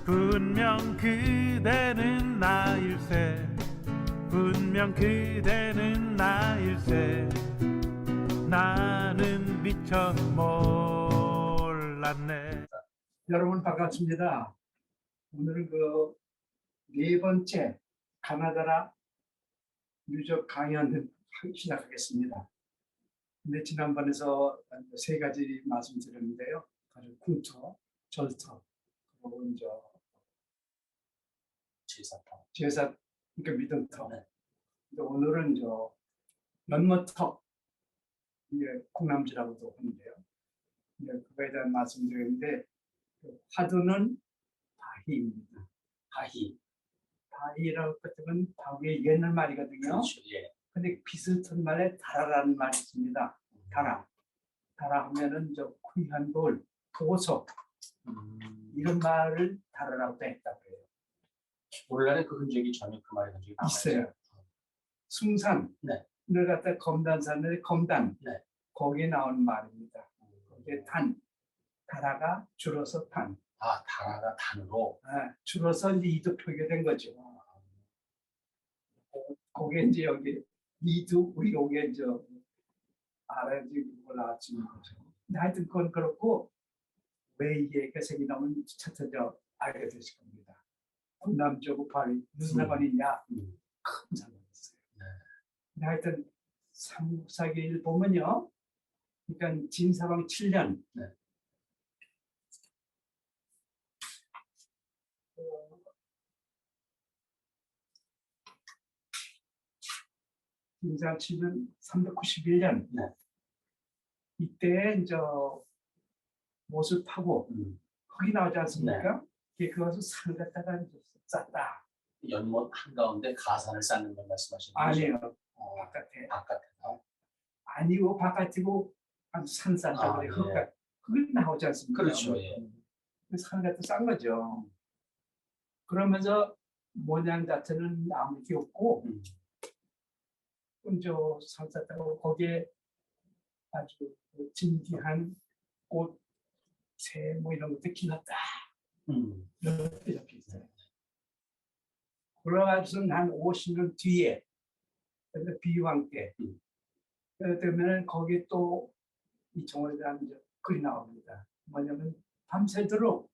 분명 그대는 나일세 분명 그대는 나일세 나는 미처 몰랐네. 여러분 반갑습니다. 오늘은 그 네 번째 가나다라 유적 강연을 시작하겠습니다. 근데 지난번에서 세 가지 말씀드렸는데요. 바로 궁터, 절터, 그리고 이제 제사, 그러니까 믿음터. 네. 근데 오늘은 연못터, 이게 공남지라고도 하는데요. 그거에 대한 말씀드렸는데 그 화두는 바희입니다. 바희라고 뜻은 바위의 옛날 말이거든요. 그렇죠. 예. 근데 비슷한 말에 다라라는 말이 있습니다. 다라. 다라 하면은 귀한 돌, 보석 이런 말을 다라라고 했다고 해요. 오늘날에 그 흔적이 전혀 그 말의 흔적이 있어요. 숭산을 네. 갖다 검단산의 검단, 네. 거기에 나오는 말입니다. 거기에 단, 다라가 줄어서 단. 아, 다라가 단으로. 줄어서 이제 이도 표기된 거죠. 거기에 이제 여기 이도 우리 여기에 알아야지 올라왔지는 거죠. 근데 하여튼 그건 그렇고 왜 이게 이렇게 생기냐면 차차 알게 되실 겁니다. 군남쪽 발이 무슨 상관이 있냐? 큰 상관이 있어요. 네. 근데 하여튼 삼국사기를 보면요. 그러니까 진사방 7년 네. 진사방 7년 391년 네. 이때 이제 못을 파고 흙이 나오지 않습니까? 그것을 산을 갖다가 쌌다. 연못 한가운데 가산을 쌓는 걸 말씀하시는 거죠? 아니에요. 바깥에. 아니고 바깥이고 산 쌌다 그래요. 예. 흙이 나오지 않습니까? 그렇죠. 예. 산 갖다 싼 거죠. 그러면서 모양 자체는 아무 게 없고 산 쌌다고 거기에 아주 진귀한 꽃, 새 뭐 이런 것도 길렀다. 이런 것도 적혀 있어요. 그래가지고는 한 50년 뒤에 비왕 때 그러면 거기에 또 이 정원에 대한 글이 나옵니다. 뭐냐면 밤새도록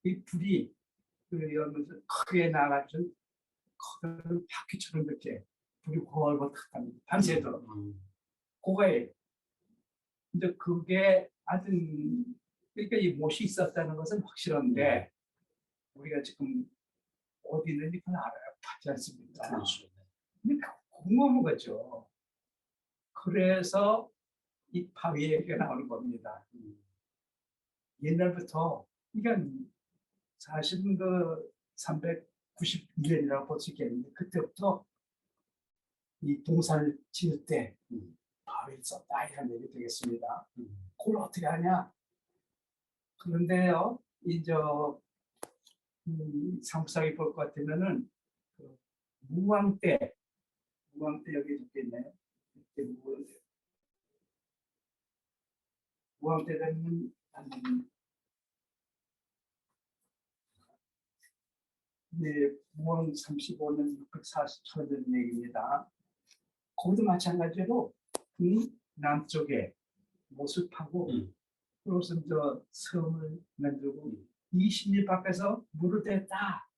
이 불이 연면서 크게 나가지고 큰 바퀴처럼 이렇게 불이 훨훨 탔답니다. 밤새도록. 그거에 이제 그게 아주 그러니까 이 못이 있었다는 것은 확실한데 우리가 지금 어디 있는지 그건 알아야 하지 않습니까? 그렇죠. 근데 궁금한 거죠. 그래서 이 바위 얘기가 나오는 겁니다. 옛날부터, 그러니까 사실은 그 391년이라고 볼 수 있겠는데, 그때부터 이 동산을 지을 때 바위를 썼다, 이런 얘기 되겠습니다. 그걸 어떻게 하냐? 그런데요, 삼국사기 볼 것 같으면은, 그 무왕 때 여기 적혀있네요. 무왕 때 되면 무왕 35년 640년 얘기입니다. 거기도 마찬가지로 남쪽에 못을 파고 그것은 섬을 만들고 20리 밖에서 물을 댔다.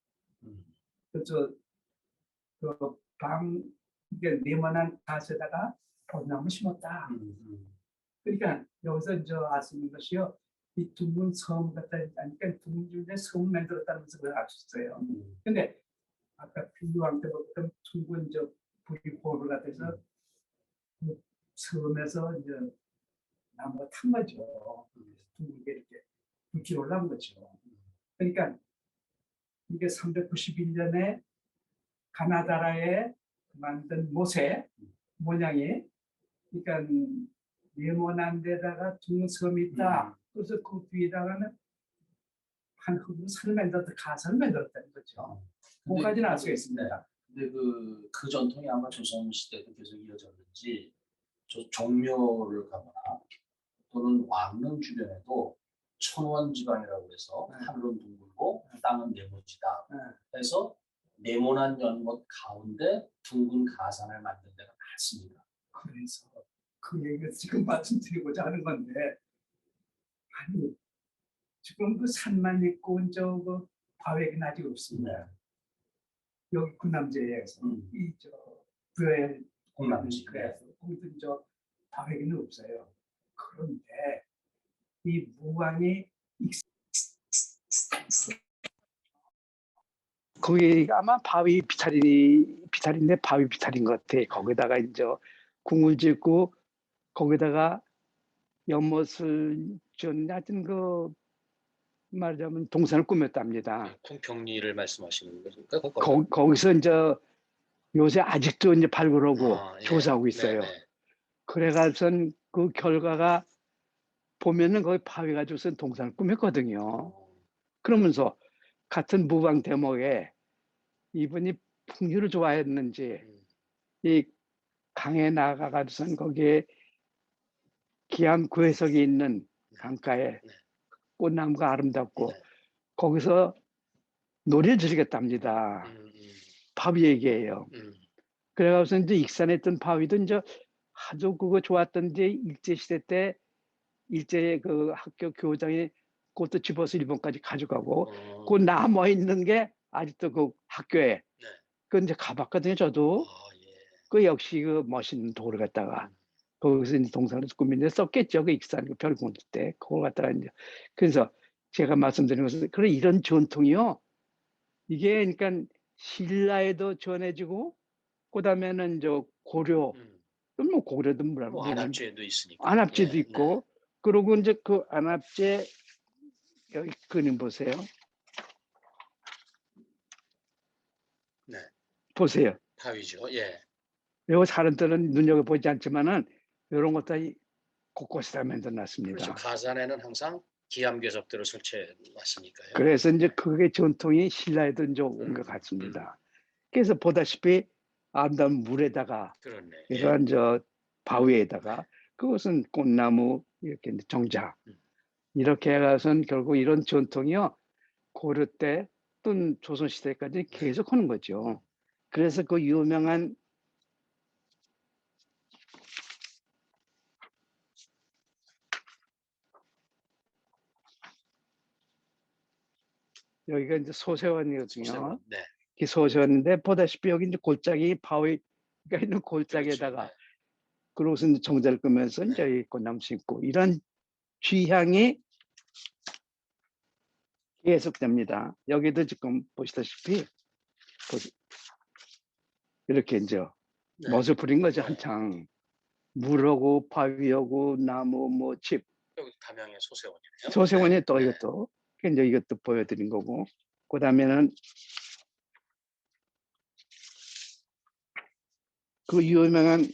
이게 네모난 밭에다가 벚나무 심었다. 그러니까 여기서 알 수 있는 것이요. 이 둥근 섬 같다 하니까 둥근 중에 섬을 만들었다는 것을 알 수 있어요. 근데 아까 비유한 때 보던 둥근 불이 호를 갖다서 그 섬에서 나무가 탄 거죠. 둥글게 이렇게 불길이 올라온 거죠. 그러니까 이게 391년에 가나다라에 만든 못의 모양이 그러니까 네모난 데다가 둥근 섬이 있다. 그래서 그 뒤에다가는 한 흙으로 산을 만들었다, 가산을 만들었다는 거죠. 그까지는 알 수가 있습니다. 근데 그 전통이 아마 조선시대도 계속 이어졌는지 종묘를 가거나 또는 왕릉 주변에도 천원 지방이라고 해서 네. 하늘은 둥글고 땅은 네모지다. 네. 그래서 네모난 연못 가운데 둥근 가산을 만든 데가 많습니다. 그래서 그 얘기를 지금 말씀드리고자 하는 건데, 아니 지금 그 산만 있고 저그 바위는 아직 없습니다. 여기 군남제에서 이저 부여에 공남지. 그래서 거기도 저 바위는 없어요. 그런데 이 무광이 거기 아마 바위 비탈인데 바위 비탈인 것 같아. 거기다가 이제 궁을 짓고 거기다가 연못을 전 하여튼 그 말하자면 동산을 꾸몄답니다. 궁평리를 말씀하시는 겁니까? 거기서 이제 요새 아직도 이제 발굴하고 예. 조사하고 있어요. 네네. 그래가지고선 그 결과가 보면은 거기 바위 가지고선 동산을 꾸몄거든요. 그러면서 같은 무광 대목에 이분이 풍류를 좋아했는지 이 강에 나가가지고선 거기에 기암 구해석이 있는 강가에 꽃나무가 아름답고 네. 거기서 노래를 즐겼답니다. 바위 얘기예요. 그래가지고 이제 익산에 있던 바위도 이제 아주 그거 좋았던지 일제 시대 때 일제 그 학교 교장이 그것도 집어서 일본까지 가져가고 그 남아 있는 게 아직도 그 학교에 네. 그 이제 가봤거든요. 저도 예. 그 역시 그 멋있는 돌을 갖다가 거기서 이제 동산을 꾸미는데 썼겠죠. 그 익산 그 별궁 때 그걸 갖다가 이제 그래서 제가 말씀드린 것은 그런 이런 전통이요. 이게 그러니까 신라에도 전해지고 그다음에는 저 고려 뭐 고려도 뭐 안압제도 있으니까. 안압제도 예, 있고 그리고 이제 그 안압제 여기 그림 보세요. 네. 보세요. 바위죠. 예. 이거 다른 때는 눈여겨 보지 않지만은 이런 것들이 곳곳에 다 만들어놨습니다. 그렇죠. 가산에는 항상 기암괴석들을 설치해 놨으니까요. 그래서 이제 그게 전통이 신라에도 이제 온 것 같습니다. 그래서 보다시피 아름다운 물에다가 그렇네. 이러한 저 바위에다가 그것은 꽃나무 이렇게 이제 정자 이렇게 해가서는 결국 이런 전통이요 고려 때 또는 조선 시대까지 계속 하는 거죠. 그래서 그 유명한 여기가 이제 소세원이거든요. 소세원. 네. 이 소세원인데 보다시피 여기 이제 골짜기 바위가 있는 골짜기에다가 그렇죠. 네. 그러고서 이제 정자를 끄면서 이제 이 꽃나무 심고 이런 취향이 계속됩니다. 여기도 지금 보시다시피 이렇게 이제 네. 멋을 부린 거죠. 네. 한창 물하고 바위하고 나무 뭐 집 여기 담양의 소세원이네요. 소세원이 네. 또 네. 이것도 이제 이것도 보여드린 거고 그 다음에는 그 유명한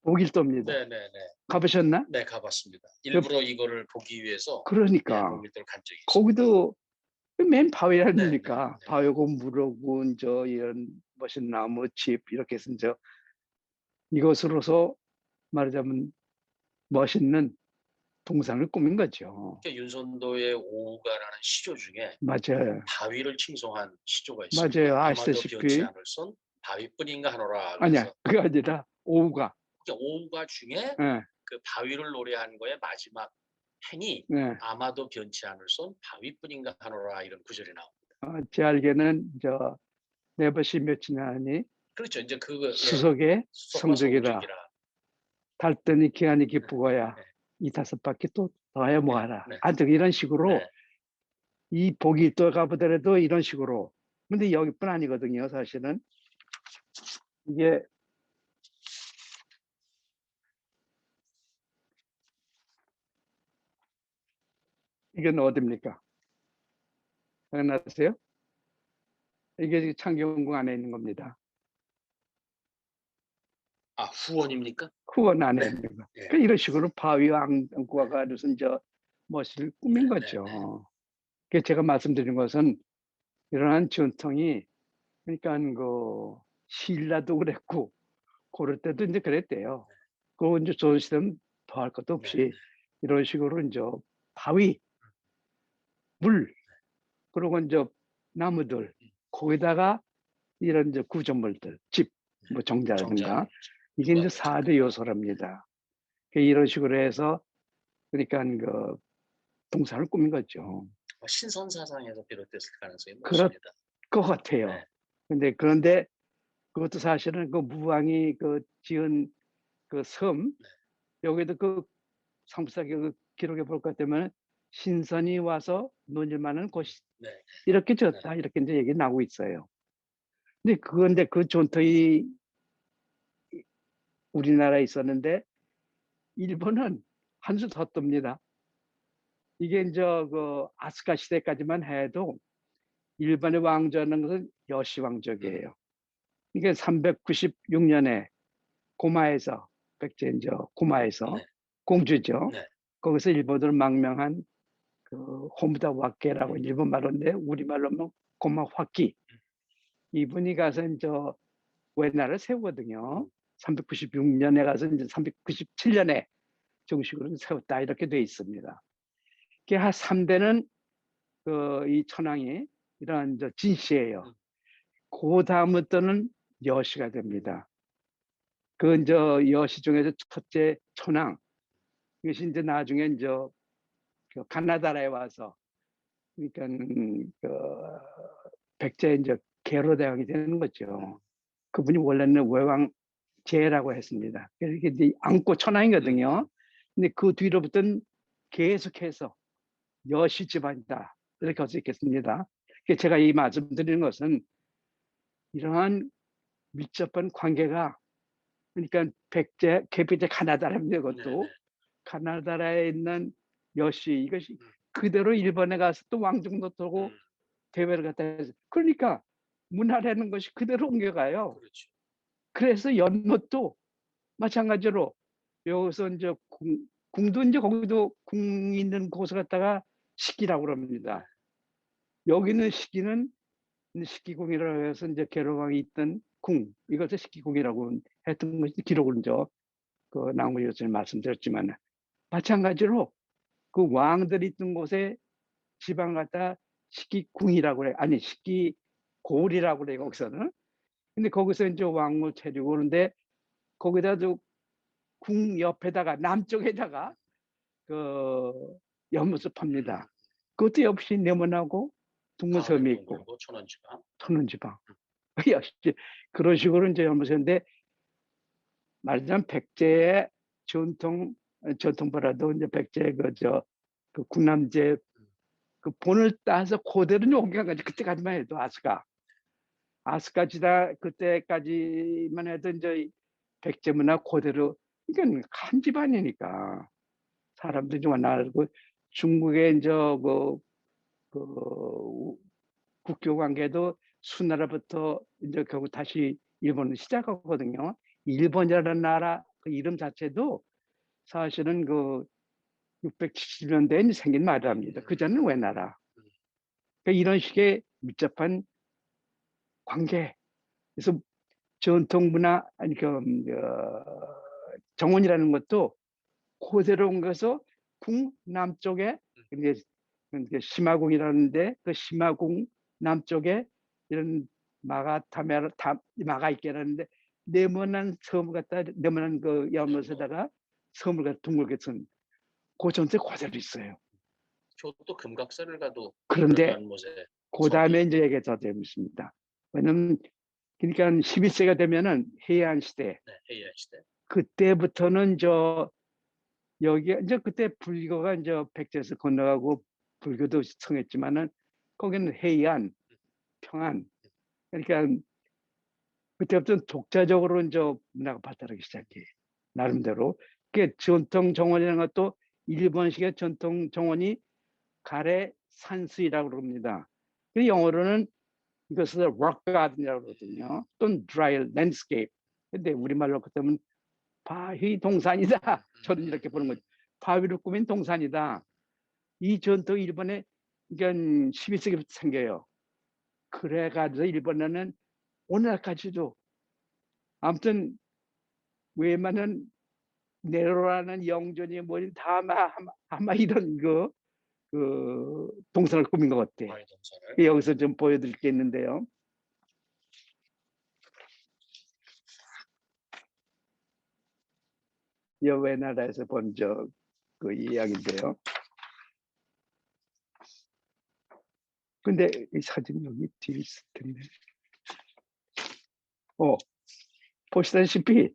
보길도입니다. 네네네. 가보셨나? 네, 가봤습니다. 일부러 이거를 보기 위해서 그러니까 보길도를 간 적이 있어요. 거기도 맨 바위 아닙니까? 네, 네, 네. 바위고 물하고 저 이런 멋진 나무 집 이렇게 해서 이제 이것으로서 말하자면 멋있는 동산을 꾸민 거죠. 윤선도의 오우가라는 시조 중에 맞아요. 바위를 칭송한 시조가 있습니다. 맞아요. 아마도 아시다시피 변치 않을 손 바위뿐인가 하노라. 아니야. 그래서 그게 아니라 오우가 오우가 중에 예, 그 바위를 노래한 거의 마지막 행이 예. 아마도 변치 않을 손 바위뿐인가 하노라 이런 구절이 나옵니다. 제 알기에는 저 네버시 몇이나니 그렇죠. 이제 그거 수석의 성적이라 달더니 기한이 기쁘고야 네. 이 다섯 바퀴 또 더해 뭐하라. 네. 하여튼 이런 식으로 네. 이 복이 또 가보더라도 이런 식으로. 근데 여기뿐 아니거든요. 사실은 이게 이건 어디입니까? 생각나세요? 이게 창경궁 안에 있는 겁니다. 아, 후원입니까? 후원 안에 네. 있는 거. 네. 그러니까 이런 식으로 바위와 안구가 가지고서 저 멋을 꾸민 네, 거죠. 네, 네. 그래서 제가 말씀드린 것은 이러한 전통이 그러니까 그 신라도 그랬고 고려 때도 이제 그랬대요. 그리고 이제 조선시대는 더할 것도 없이 네. 이런 식으로 이제 바위, 물, 그리고 이제 나무들, 거기다가 이런 이제 구조물들, 집, 뭐 정자라든가 이게 이제 4대 요소랍니다. 이런 식으로 해서 그러니까 그 동산을 꾸민 거죠. 신선 사상에서 비롯됐을 가능성이 그렇 높습니다. 것 같아요. 네. 그런데 그것도 사실은 그 무왕이 그 지은 그 섬, 여기도 그 성사기 그 기록에 볼 것 같으면 신선이 와서 논일만한 곳이 네. 이렇게 지었다 이렇게 이제 얘기 나오고 있어요. 근데 그 전통이 우리나라에 있었는데 일본은 한 수 더 뜹니다. 이게 이제 그 아스카 시대까지만 해도 일본의 왕조라는 것은 여시 왕족이에요. 이게 396년에 고마에서 백제 이제 고마에서 네. 공주죠. 네. 거기서 일본으로 망명한 그 호무다 와케라고 일본 말로인데 우리말로 하면 고마 화키. 이분이 가서 이제 외나라를 세우거든요. 396년에 가서 이제 397년에 정식으로 세웠다 이렇게 돼 있습니다. 그게 한 3대는 그 이 천황이 이런 이제 진씨예요. 그 다음부터는 여시가 됩니다. 그 이제 여시 중에서 첫째 천황. 이것이 이제 나중에 이제 그 가나다라에 와서 그러니까 그 백제 이제 계로대왕이 되는 거죠. 그분이 원래는 외왕제라고 했습니다. 그래서 이게 이제 안고 천황이거든요. 근데 그 뒤로부터는 계속해서 여시 집안이다 이렇게 할 수 있겠습니다. 제가 이 말씀드리는 것은 이러한 밀접한 관계가 그러니까 백제 개백제 가나다라는 것도 가나다라에 있는 여시 이것이 그대로 일본에 가서 또 왕정도 두고 대회를 갖다 해서 그러니까 문화라는 것이 그대로 옮겨가요. 그렇죠. 그래서 연못도 마찬가지로 여기서 이제 궁도 이제 거기도 궁 있는 곳을 갖다가 식기라고 그럽니다. 여기는 식기는 식기궁이라고 해서 이제 계로왕이 있던 궁 이것을 식기궁이라고 했던 것이 기록을 이제 그 나무 요즘에 말씀드렸지만 마찬가지로 그 왕들이 있던 곳에 지방 갖다 식기궁이라고 그래. 아니 식기골이라고 그래 거기서는. 근데 거기서 이제 왕을 차리고 오는데 거기다 궁 옆에다가 남쪽에다가 그 연못을 팝니다. 그것도 역시 네모나고 둥근 섬이 있고 천원지방. 역시 그런 식으로 이제 연못인데 말하자면 백제의 전통보다도 이제 백제 그 군남제 그 본을 따서 그대로 옮겨간 거지. 그때까지만 해도 아스카 지다 그때까지만 해도 이제 백제 문화 그대로 이건 한 집안이니까 사람들이 좀 나르고 중국의 이제 그 국교 관계도 수나라부터 이제 결국 다시 일본을 시작하거든요. 일본이라는 나라 그 이름 자체도 사실은 그 670년대에 생긴 말이랍니다. 그전에는 외나라. 그러니까 이런 식의 밀접한 관계. 그래서 전통 문화 아니 정원이라는 것도 그대로 온 것서 궁 남쪽에 이제 시마궁이라는데 그 시마궁 남쪽에 이런 마가이케라는데 네모난 섬을 갖다 네모난 그 연못에다가 섬을 갖다 둥글게 쓴 그 전체 그대로 있어요. 교도 금각산을 가도 그런데 연못에 그 다음에 이제 얘기가 더 되겠습니다. 왜냐면 그러니까 12세가 되면은 해안 시대. 해양 시대. 그때부터는 여기 이제 그때 불교가 이제 백제에서 건너가고 불교도 성했지만은 거기는 해안, 평안. 그러니까 그때부터는 독자적으로 이제 문화가 발달하기 시작해. 나름대로. 그 전통 정원이라는 것도 일본식의 전통 정원이 가래 산수이라고 그럽니다. 영어로는 이것을 rock garden이라고 그러거든요. 또는 dry landscape. 근데 우리말로 그때면 바위 동산이다. 저는 이렇게 보는 거죠. 바위로 꾸민 동산이다. 이 전통이 일본에 그러니까 12세기부터 생겨요. 그래가지고 일본에는 오늘날까지도 아무튼 웬만한 내로라는 영존이 뭐니 다 아마 이런 그 동상을 꾸민 것 같아. 바위 동산을. 여기서 좀 보여드릴 게 있는데요. 여외 나라에서 본 그 이야기인데요. 근데 이 사진 여기 뒤에 있을 텐데. 보시다시피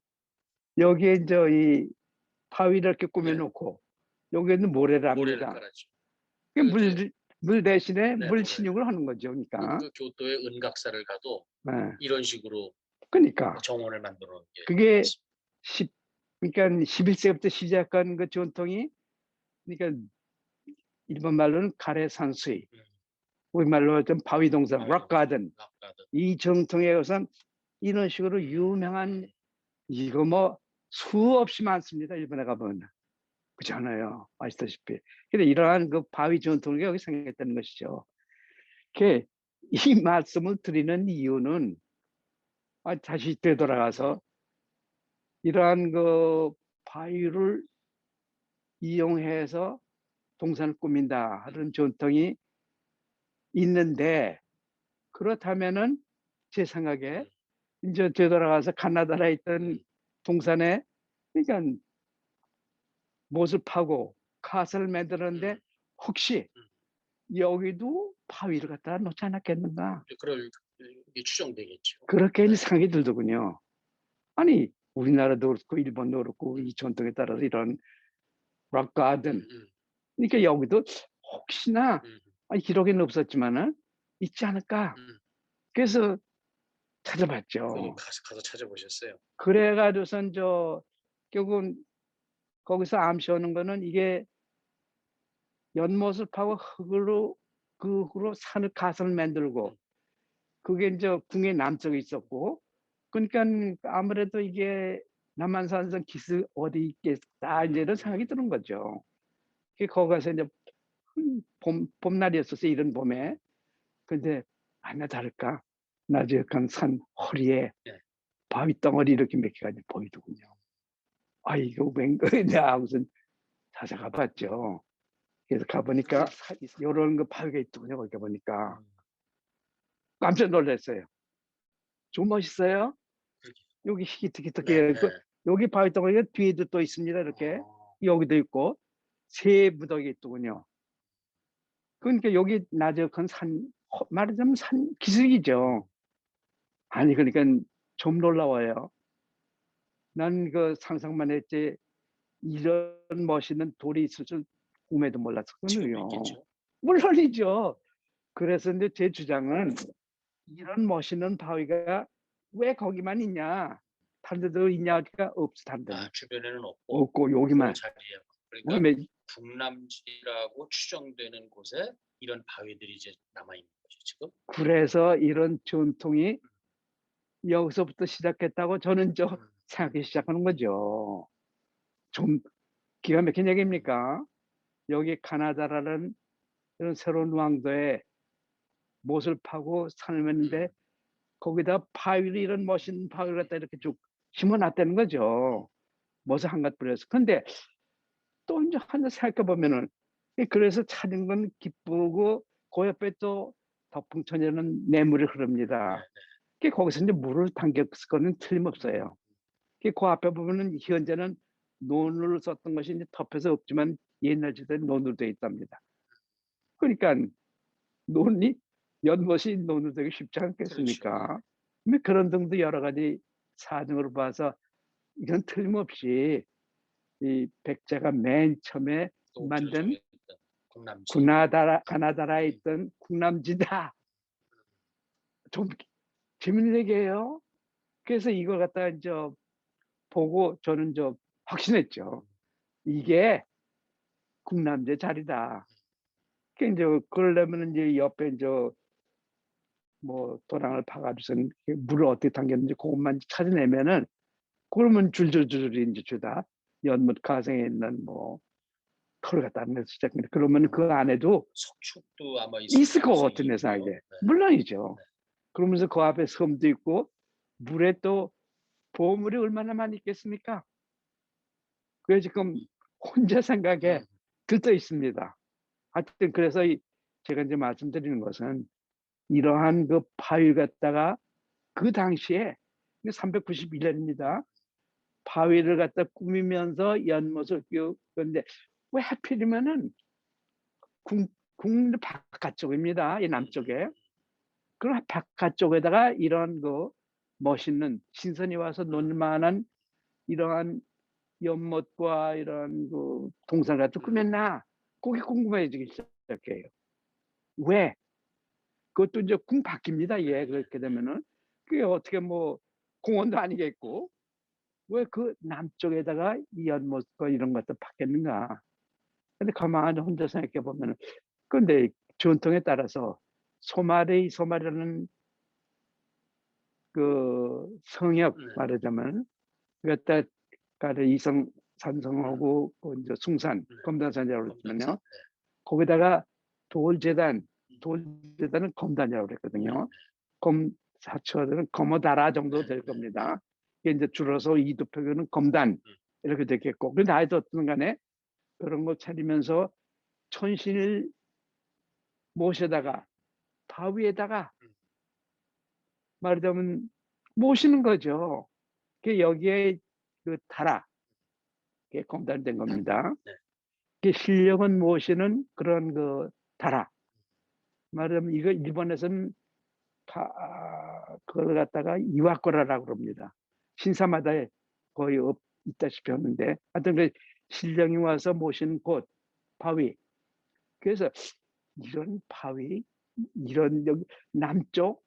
여기에 이제 이 바위를 이렇게 꾸며놓고 여기에는 모래를 모래를 합니다. 깔았죠. 물 대신에 네, 물 모래. 신육을 하는 거죠. 그러니까. 그 교토의 은각사를 가도 네. 이런 식으로 그러니까 정원을 만들어 놓은 게 그게 있습니다. 그러니까 11세기부터 시작한 그 전통이 그러니까 일본 말로는 가래 산수이, 우리말로 좀 바위 동산, 락 가든 락가든. 이 정통에 우선 이런 식으로 유명한 이거 뭐 수없이 많습니다. 일본에 가보면 그렇잖아요. 아시다시피. 근데 이러한 그 바위 전통이 여기 생겼다는 것이죠. 이 말씀을 드리는 이유는 다시 되돌아가서 이러한 그 바위를 이용해서 동산을 꾸민다 하는 전통이 있는데 그렇다면은 제 생각에 이제 되돌아가서 가나다라에 있던 동산에 그러니까 못을 파고 갓을 만드는데 혹시 여기도 바위를 갖다 놓지 않았겠는가 그럴 게 추정되겠죠. 그렇게 네. 생각이 들더군요. 아니 우리나라도 그렇고 일본도 그렇고 이 전통에 따라서 이런 락 가든 그러니까 여기도 혹시나 기록에는 없었지만은 있지 않을까 그래서 찾아봤죠. 가서 찾아보셨어요? 그래가지고선 결국은 거기서 암시하는 거는 이게 연못을 파고 흙으로 산을 가설을 만들고 그게 이제 궁의 남쪽에 있었고 그러니까 아무래도 이게 남한산성 기슭 어디 있겠다 이제 이런 생각이 드는 거죠. 거기 가서 이제 봄날이었었어요. 이런 봄에. 근데 아니나 다를까 나지막한 산 허리에 네. 바위 덩어리 이렇게 몇 개가 보이더군요. 이거 웬거냐 무슨 찾아가 봤죠. 그래서 가보니까 이런 거 바위가 있더군요. 거기 가보니까 깜짝 놀랐어요. 좀 멋있어요. 여기 희기특이특게 네. 여기 바위 덩어리가 뒤에도 또 있습니다. 이렇게 여기도 있고 새 무더기 있더군요. 그러니까 여기 나적한 산 말하자면 산 기슭이죠. 아니 그러니까 좀 놀라워요. 난 그 상상만 했지 이런 멋있는 돌이 있을 줄 꿈에도 지금 몰랐거든요. 있겠죠. 물론이죠. 그래서 이제 제 주장은 이런 멋있는 바위가 왜 거기만 있냐? 다른 데도 있냐? 그러니까 없어 다른 데는. 주변에는 없고 여기만. 그 자리에. 그러니까 그다음에 북남지라고 추정되는 곳에 이런 바위들이 이제 남아 있는 거죠 지금. 그래서 이런 전통이 여기서부터 시작했다고 저는 생각하기 시작하는 거죠. 좀 기가 막힌 얘기입니까? 여기 가나다라는 이런 새로운 왕도에 못을 파고 산을 맺는데 거기다 바위를 이런 멋있는 바위를 갖다 이렇게 쭉 심어놨다는 거죠. 못을 한갓 뿌려서. 근데 또 이제 하나 생각해보면은 그래서 찾은 건 기쁘고 그 옆에 또 덕풍천에는 내물이 흐릅니다. 거기서 이제 물을 당겼을 거는 틀림없어요. 그 앞에 보면은 현재는 논을 썼던 것이 이제 덮여서 없지만 옛날 시대에 논으로 되어 있답니다. 그러니까 연못이 논으로 되기 쉽지 않겠습니까? 그렇죠. 그런 등도 여러 가지 사정으로 봐서 이건 틀림없이 이 백제가 맨 처음에 만든 가나다라에 있던 국남지다. 좀 재밌는 얘기예요. 그래서 이걸 갖다가 이제 보고 저는 확신했죠. 이게 국남제 자리다. 그러려면 이제 옆에 뭐 도랑을 파가지고선 물을 어떻게 당겼는지 그것만 찾아내면은 그러면 줄줄줄 이제 주다 연못 가성에 있는 뭐 털을 갖다 내서 시작합니다. 그러면 그 안에도 석축도 아마 있을 것 같은 내 생각에. 네. 물론이죠. 그러면서 그 앞에 섬도 있고 물에 또 보물이 얼마나 많이 있겠습니까? 그게 지금 혼자 생각에 들떠 있습니다. 하여튼 그래서 제가 이제 말씀드리는 것은 이러한 그 바위 갖다가 그 당시에 391년입니다. 바위를 갖다 꾸미면서 연못을 끼우는데 왜 하필이면은 궁 바깥쪽입니다. 이 남쪽에. 그럼 바깥쪽에다가 이런 그 멋있는 신선이 와서 놀만한 이러한 연못과 이런 그 동산 같은 꾸몄나? 그게 궁금해지기 시작해요. 왜? 그것도 이제 궁 바뀝니다. 예, 그렇게 되면은 그게 어떻게 뭐 공원도 아니겠고 왜 그 남쪽에다가 이 연못과 이런 것도 바뀌었는가? 근데 가만히 혼자 생각해 보면은 근데 전통에 따라서 소말이라는 그 성역 말하자면 그갖다가 이성 산성하고 그 이제 숭산 검단산이라고 그러면요. 거기다가 돌재단은 검단이라고 그랬거든요. 검사처들은 검어다라 정도 될 겁니다. 이게 이제 줄어서 이두표교는 검단 이렇게 됐겠고. 그런데 하여튼 간에 그런 거 차리면서 천신을 모셔다가 바위에다가 말하자면 모시는 거죠. 그 여기에 그 달아 그게 검단된 겁니다. 그 신령은 모시는 그런 그 달아 말하자면 이거 일본에서는 그걸 갖다가 이와꾸라라고 그럽니다. 신사마다 거의 있다시피 하는데 하여튼 그 신령이 와서 모시는 곳 바위. 그래서 이런 바위 이런 여기 남쪽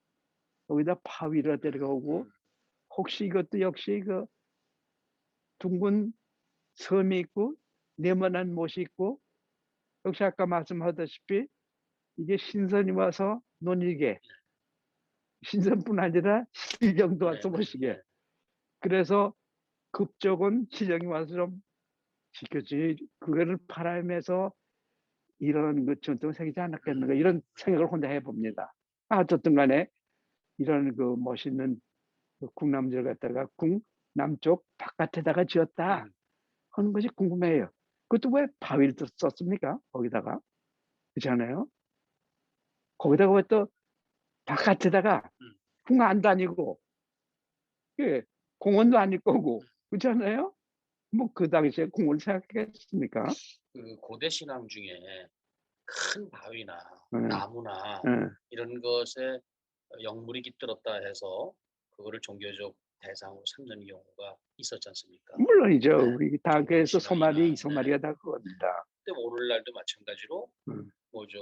여기다 바위를 데려가고 혹시 이것도 역시 그 둥근 섬이 있고 네모난 못이 있고 역시 아까 말씀하다시피 이게 신선이 와서 논이게 신선뿐 아니라 신령도 와서 모시게 그래서 급적은 신령이 와서 좀 지켜주지 그거를 바라면서 이런 그 전통을 새기지 않았겠는가 이런 생각을 혼자 해봅니다. 어쨌든 간에 이런 그 멋있는 그 궁남지를 갖다가 궁 남쪽 바깥에다가 지었다 하는 것이 궁금해요. 그것도 왜 바위를 또 썼습니까? 거기다가 그렇지 않아요? 거기다가 왜 또 바깥에다가 궁 안 다니고 예, 공원도 아닐 거고 그렇지 않아요? 뭐 그 당시에 궁을 생각했습니까? 그 고대 신앙 중에 큰 바위나 네. 나무나 네. 이런 것에 영물이 깃들었다 해서 그거를 종교적 대상으로 삼는 경우가 있었지 않습니까? 물론이죠. 네. 우리 다 그래서 신앙이나, 이 소마리가 다 그겁니다. 근데 오늘날도 마찬가지로 음. 뭐 저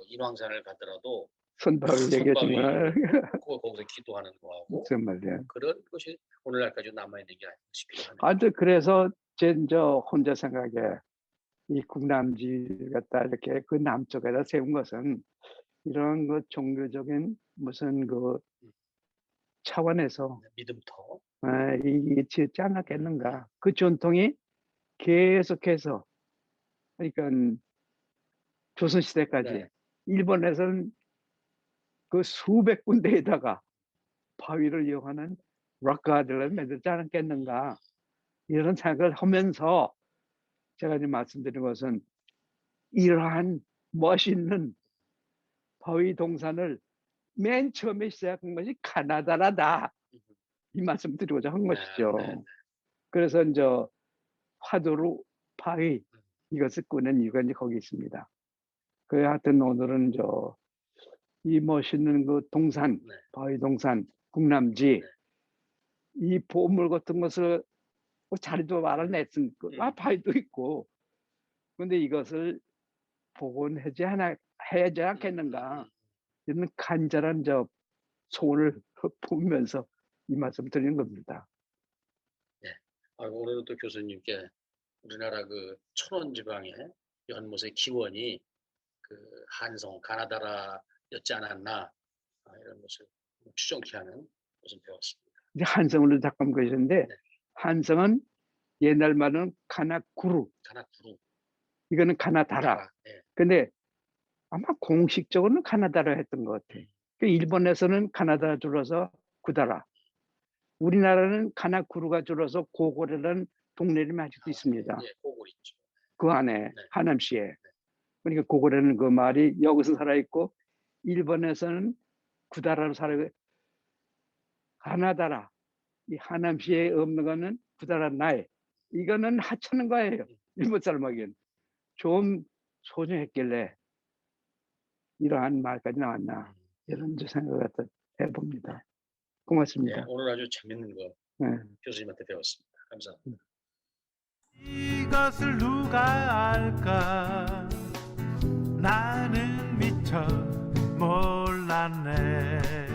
인왕산을 가더라도 선바위 얘기하지만 거기서 기도하는 거하고 정말요. 그런 것이 오늘날까지 남아있는 게 아닌가 싶기도 하네요. 아무튼 그래서 저 혼자 생각에 이 국남지 갖다 이렇게 그 남쪽에다 세운 것은 이런 그 종교적인 무슨 그 차원에서 믿음터. 이게 지었지 않았겠는가. 그 전통이 계속해서 그러니까 조선시대까지 네. 일본에서는 그 수백 군데에다가 바위를 이용하는 락가들을 만들지 않았겠는가 이런 생각을 하면서 제가 지금 말씀드린 것은 이러한 멋있는 바위 동산을 맨 처음에 시작한 것이 가나다라다 이 말씀 드리고자 한 것이죠. 네. 그래서 이제 화두로 바위 이것을 꺼낸 이유가 이제 거기 있습니다. 그 하여튼 오늘은 이 멋있는 그 동산, 네. 바위 동산, 국남지 이 보물 같은 것을 자리도 말아냈으니까 바위도 있고 근데 이것을 복원하지 해야지 않겠는가 이런 간절한 소원을 보면서 이 말씀 드리는 겁니다. 네. 오늘은 또 교수님께 우리나라 그 천원 지방의 연못의 기원이 그 한성 가나다라였지 않았나 이런 것을 추정케 하는 것을 배웠습니다. 이제 한성으로 잠깐 보시는데 네. 한성은 옛날 말은 가나구루 가나구루. 이거는 가나다라. 네. 근데 아마 공식적으로는 가나다라 했던 것 같아요. 일본에서는 가나다라 줄여서 구다라. 우리나라는 가나구루가 줄여서 고고라는 동네림이 아직도 있습니다. 예, 고골 있죠. 그 안에 하남시에. 그러니까 고고라는 그 말이 여기서 살아있고 일본에서는 구다라로 살아있고 하나다라. 이 하남시에 없는 거는 구다라 나에. 이거는 하찮은 거예요. 일본 사람에게는. 좀 소중했길래 이러한 말까지 나왔나. 이런 생각을 갖다 해봅니다. 예, 고맙습니다. 오늘 아주 재밌는 거 네. 교수님한테 배웠습니다. 감사합니다. 이것을 누가 알까 나는 미처 몰랐네